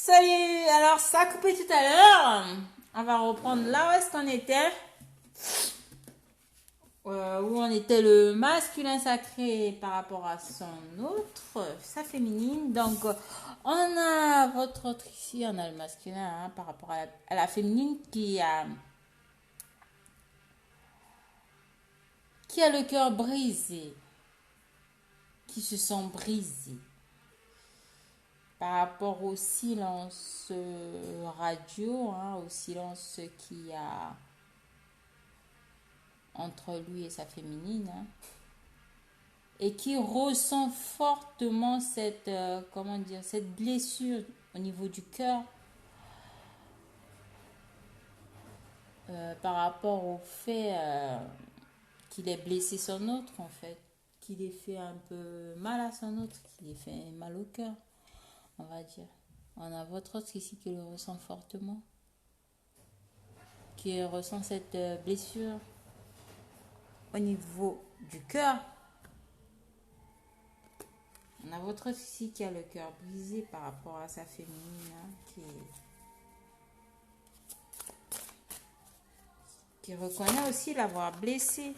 Salut! Alors, ça a coupé tout à l'heure. On va reprendre là où est-ce qu'on était. Où on était le masculin sacré par rapport à son autre, sa féminine. Donc, on a votre autre ici, on a le masculin par rapport à la féminine qui a le cœur brisé, qui se sent brisé. Par rapport au silence radio, au silence qu'il y a entre lui et sa féminine, et qui ressent fortement cette blessure au niveau du cœur par rapport au fait qu'il ait blessé son autre, en fait, qu'il ait fait un peu mal à son autre, qu'il ait fait mal au cœur, on va dire. On a votre autre ici qui le ressent fortement, qui ressent cette blessure au niveau du cœur. On a votre autre ici qui a le cœur brisé par rapport à sa féminine, qui reconnaît aussi l'avoir blessé.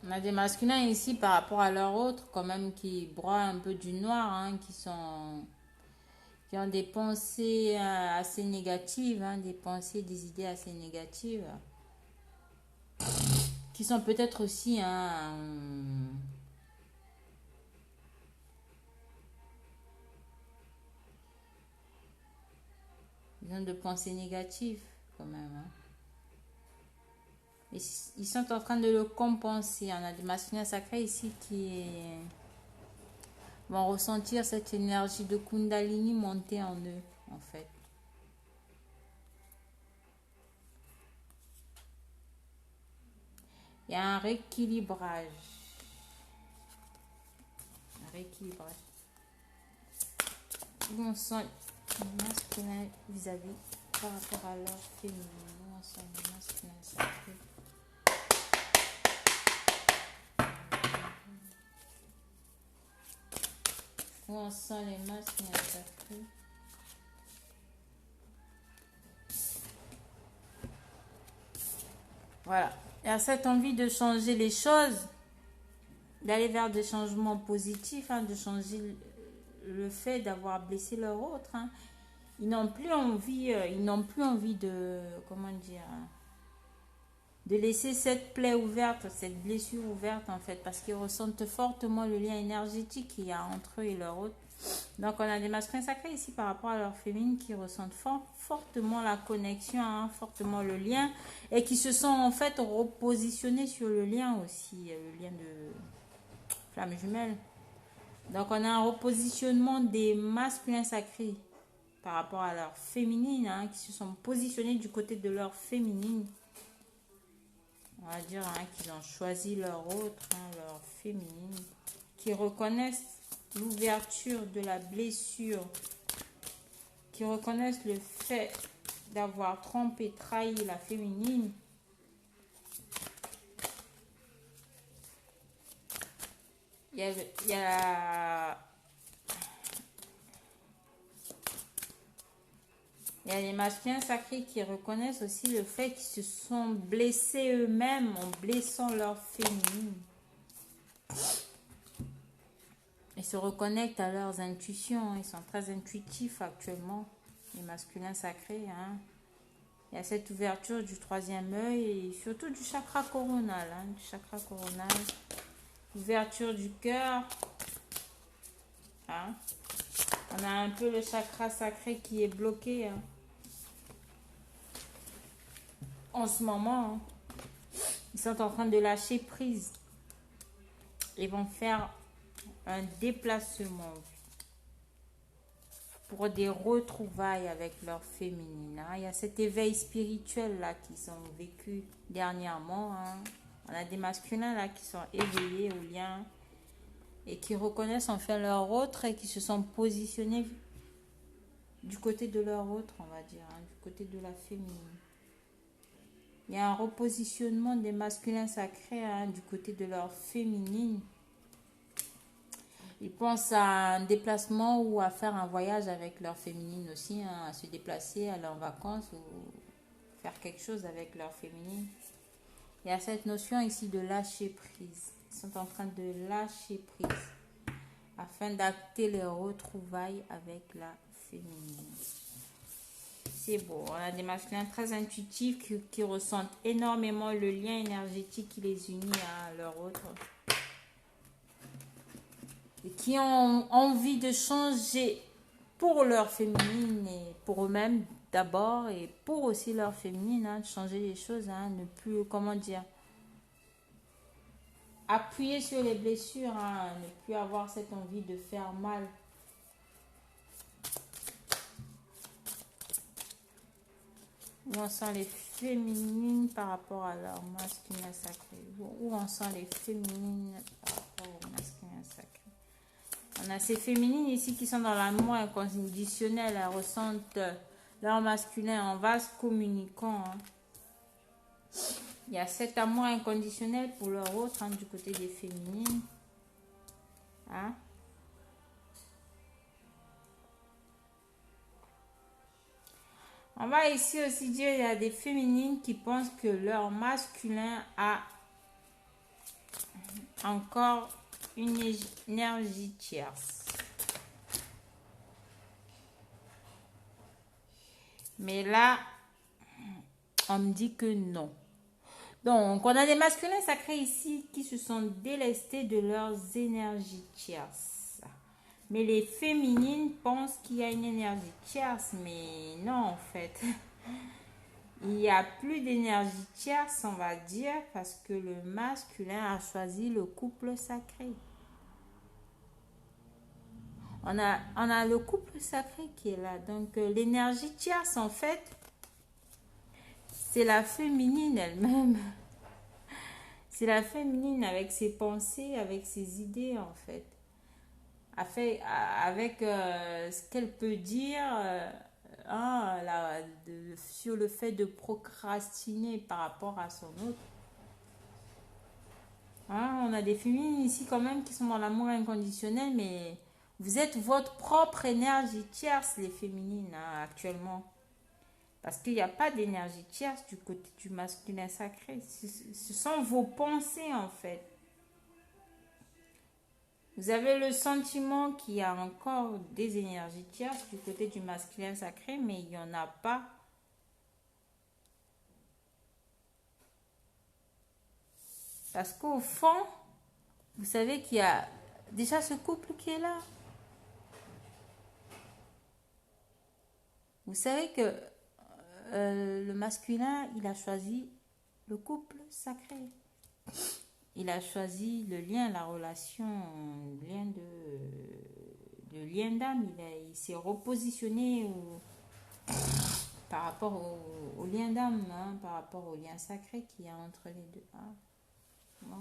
On a des masculins ici par rapport à leur autre, quand même, qui broient un peu du noir, qui ont des pensées assez négatives, des pensées, des idées assez négatives, qui sont peut-être aussi ils ont de pensées négatives, quand même. Et ils sont en train de le compenser. On a des masculins sacrés ici qui vont ressentir cette énergie de Kundalini monter en eux, en fait. Il y a un rééquilibrage. Un rééquilibrage. Où on sent les masculins vis-à-vis par rapport à leur féminin. Où on sent les masculins sacrés. Où on sent les masculins sacrés. Voilà. Il y a cette envie de changer les choses, d'aller vers des changements positifs, de changer le fait d'avoir blessé leur autre. Ils n'ont plus envie, de, comment dire, de laisser cette plaie ouverte, cette blessure ouverte en fait, parce qu'ils ressentent fortement le lien énergétique qu'il y a entre eux et leur autre. Donc on a des masculins sacrés ici par rapport à leur féminine qui ressentent fortement la connexion, fortement le lien, et qui se sont en fait repositionnés sur le lien aussi, le lien de flamme jumelle. Donc on a un repositionnement des masculins sacrés par rapport à leur féminine, qui se sont positionnés du côté de leur féminine. On va dire qu'ils ont choisi leur autre, leur féminine, qui reconnaissent l'ouverture de la blessure, qui reconnaissent le fait d'avoir trompé, trahi la féminine. Il y a les masculins sacrés qui reconnaissent aussi le fait qu'ils se sont blessés eux-mêmes en blessant leur féminine. Ils se reconnectent à leurs intuitions. Ils sont très intuitifs actuellement, les masculins sacrés. Il y a cette ouverture du troisième œil et surtout du chakra coronal. Ouverture du cœur. On a un peu le chakra sacré qui est bloqué. En ce moment, ils sont en train de lâcher prise. Ils vont faire un déplacement pour des retrouvailles avec leur féminine. Il y a cet éveil spirituel là qu'ils ont vécu dernièrement. On a des masculins là qui sont éveillés au lien et qui reconnaissent enfin leur autre et qui se sont positionnés du côté de leur autre, on va dire, hein, du côté de la féminine. Il y a un repositionnement des masculins sacrés, hein, du côté de leur féminine. Ils pensent à un déplacement ou à faire un voyage avec leur féminine aussi, hein, à se déplacer, aller en vacances ou faire quelque chose avec leur féminine. Il y a cette notion ici de lâcher prise. Ils sont en train de lâcher prise afin d'acter les retrouvailles avec la féminine. C'est beau. On a des masculins très intuitifs qui ressentent énormément le lien énergétique qui les unit à leur autre. Et qui ont envie de changer pour leur féminine et pour eux-mêmes d'abord et pour aussi leur féminine, hein, de changer les choses, hein, ne plus, comment dire, appuyer sur les blessures, hein, ne plus avoir cette envie de faire mal. Où on sent les féminines par rapport à leur masculin sacré. Où on sent les féminines par rapport au masculin sacré. On a ces féminines ici qui sont dans l'amour inconditionnel. Elles ressentent leur masculin en vase communicant. Hein. Il y a cet amour inconditionnel pour leur autre, hein, du côté des féminines. Hein. On va ici aussi dire qu'il y a des féminines qui pensent que leur masculin a encore une énergie tierce. Mais là, on me dit que non. Donc, on a des masculins sacrés ici qui se sont délestés de leurs énergies tierces. Mais les féminines pensent qu'il y a une énergie tierce, mais non, en fait. Il n'y a plus d'énergie tierce, on va dire, parce que le masculin a choisi le couple sacré. On a le couple sacré qui est là. Donc, l'énergie tierce, en fait, c'est la féminine elle-même. C'est la féminine avec ses pensées, avec ses idées, en fait. Avec ce qu'elle peut dire sur le fait de procrastiner par rapport à son autre. Hein, on a des féminines ici quand même qui sont dans l'amour inconditionnel, mais vous êtes votre propre énergie tierce, les féminines, hein, actuellement. Parce qu'il n'y a pas d'énergie tierce du côté du masculin sacré. Ce sont vos pensées, en fait. Vous avez le sentiment qu'il y a encore des énergies tierces du côté du masculin sacré, mais il n'y en a pas. Parce qu'au fond, vous savez qu'il y a déjà ce couple qui est là. Vous savez que le masculin, il a choisi le couple sacré. Il a choisi le lien, la relation, le lien de lien d'âme. Il s'est repositionné par rapport au lien d'âme, hein, par rapport au lien sacré qu'il y a entre les deux. Ah. Bon.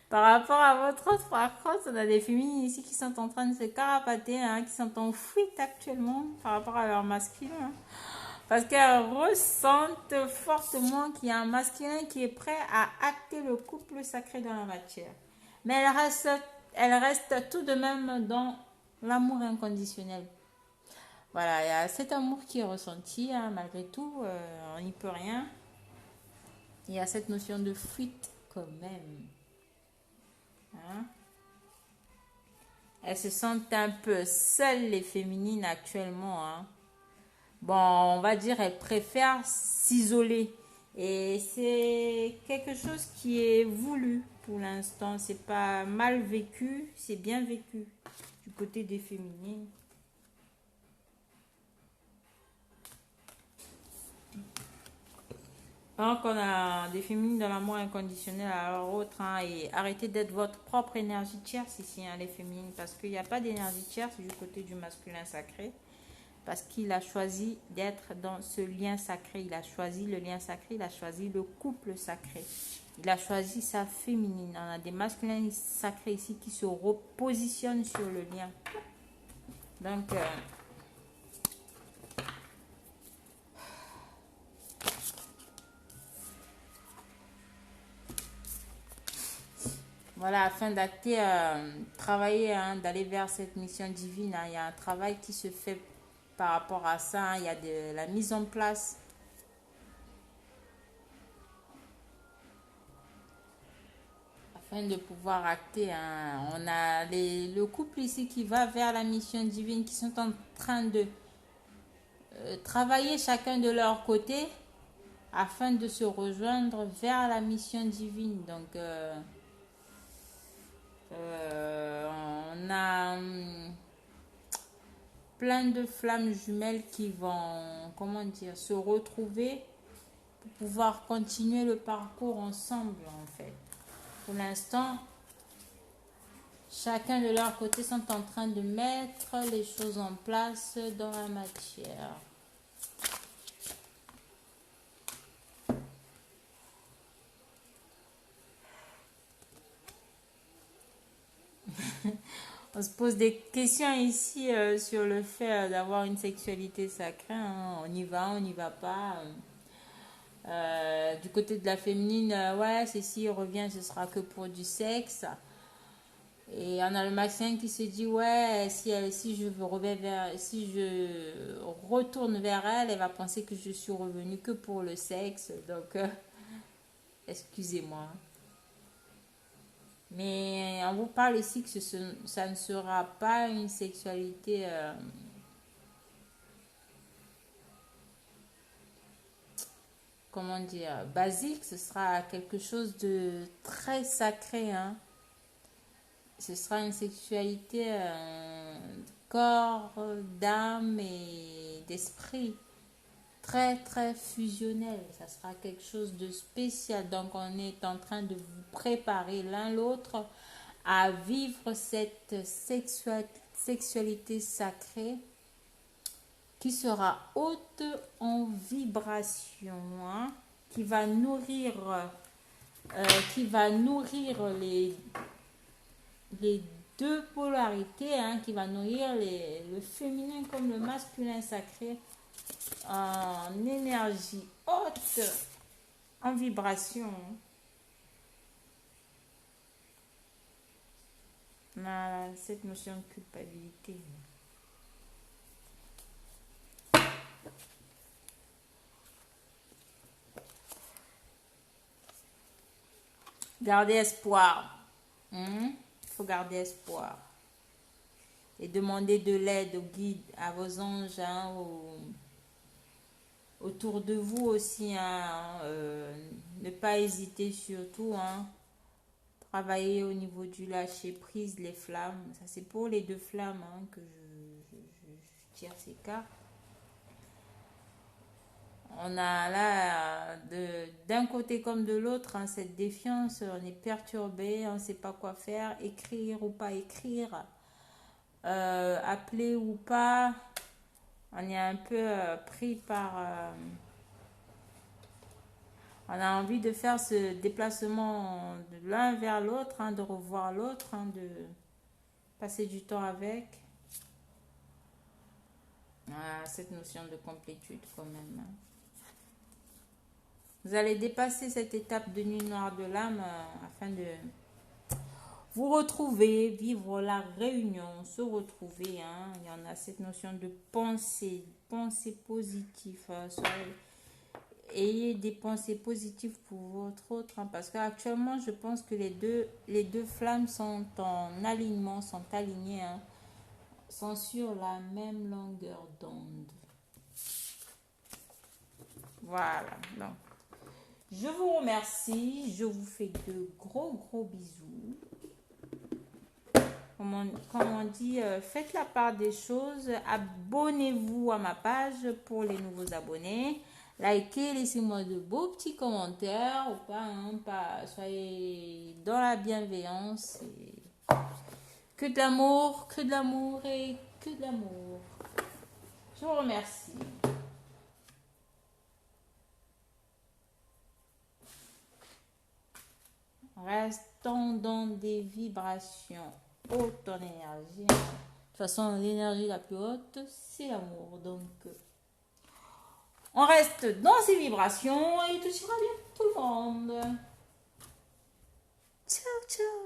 Par rapport à votre autre, par contre, on a des féminines ici qui sont en train de se carapater, hein, qui sont en fuite actuellement par rapport à leur masculin. Hein. Parce qu'elles ressentent fortement qu'il y a un masculin qui est prêt à acter le couple sacré dans la matière. Mais elles restent tout de même dans l'amour inconditionnel. Voilà, il y a cet amour qui est ressenti, hein, malgré tout, on n'y peut rien. Il y a cette notion de fuite quand même. Hein? Elles se sentent un peu seules, les féminines, actuellement. Hein? Bon, on va dire, elles préfèrent s'isoler. Et c'est quelque chose qui est voulu pour l'instant. C'est pas mal vécu, c'est bien vécu du côté des féminines. Donc, on a des féminines dans l'amour inconditionnel à leur autre, hein, et arrêtez d'être votre propre énergie tierce ici, hein, les féminines, parce qu'il n'y a pas d'énergie tierce du côté du masculin sacré, parce qu'il a choisi d'être dans ce lien sacré, il a choisi le lien sacré, il a choisi le couple sacré. Il a choisi sa féminine. On a des masculins sacrés ici qui se repositionnent sur le lien. Donc, voilà, afin d'acter, travailler, hein, d'aller vers cette mission divine, hein. Il y a un travail qui se fait par rapport à ça, hein. Il y a de la mise en place afin de pouvoir acter, hein. On a le couple ici qui va vers la mission divine, qui sont en train de travailler chacun de leur côté afin de se rejoindre vers la mission divine. Donc, on a plein de flammes jumelles qui vont, comment dire, se retrouver pour pouvoir continuer le parcours ensemble, en fait. Pour l'instant, chacun de leur côté sont en train de mettre les choses en place dans la matière. On se pose des questions ici sur le fait d'avoir une sexualité sacrée, hein. On y va, on n'y va pas. Du côté de la féminine, ouais, si revient, ce sera que pour du sexe. Et on a le masculin qui se dit, ouais, si je retourne vers elle, elle va penser que je suis revenue que pour le sexe. Donc, excusez-moi. Mais on vous parle ici que ça ne sera pas une sexualité comment dire, basique. Ce sera quelque chose de très sacré, hein. Ce sera une sexualité de corps, d'âme et d'esprit. Très, très fusionnel. Ça sera quelque chose de spécial. Donc, on est en train de vous préparer l'un l'autre à vivre cette sexualité sacrée qui sera haute en vibration, hein, qui va nourrir les deux polarités, hein, qui va nourrir le féminin comme le masculin sacré en énergie haute, en vibration. On a cette notion de culpabilité. Gardez espoir. Il faut garder espoir. Et demander de l'aide aux guides, à vos anges, hein, autour de vous aussi, hein, ne pas hésiter surtout, hein, travailler au niveau du lâcher prise, les flammes. Ça c'est pour les deux flammes, hein, que je tire ces cartes. On a là, d'un côté comme de l'autre, hein, cette défiance, on est perturbé, on ne sait pas quoi faire, écrire ou pas écrire, appeler ou pas. On est un peu pris par... on a envie de faire ce déplacement de l'un vers l'autre, hein, de revoir l'autre, hein, de passer du temps avec. Cette notion de complétude quand même, hein. Vous allez dépasser cette étape de nuit noire de l'âme afin de vous retrouver, vivre la réunion, se retrouver, hein. Il y en a cette notion de pensée positive. Ayez des pensées positives pour votre autre, hein, parce qu'actuellement, je pense que les deux flammes sont en alignement, sont alignées, hein, sont sur la même longueur d'onde. Voilà, donc. Je vous remercie, je vous fais de gros bisous. Comme on dit, faites la part des choses, abonnez-vous à ma page pour les nouveaux abonnés, likez, laissez-moi de beaux petits commentaires ou pas, hein, soyez dans la bienveillance. Que de l'amour et que de l'amour. Je vous remercie. Restons dans des vibrations hautes en énergie. De toute façon, l'énergie la plus haute, c'est l'amour. Donc, on reste dans ces vibrations et tout ira bien pour tout le monde. Ciao, ciao.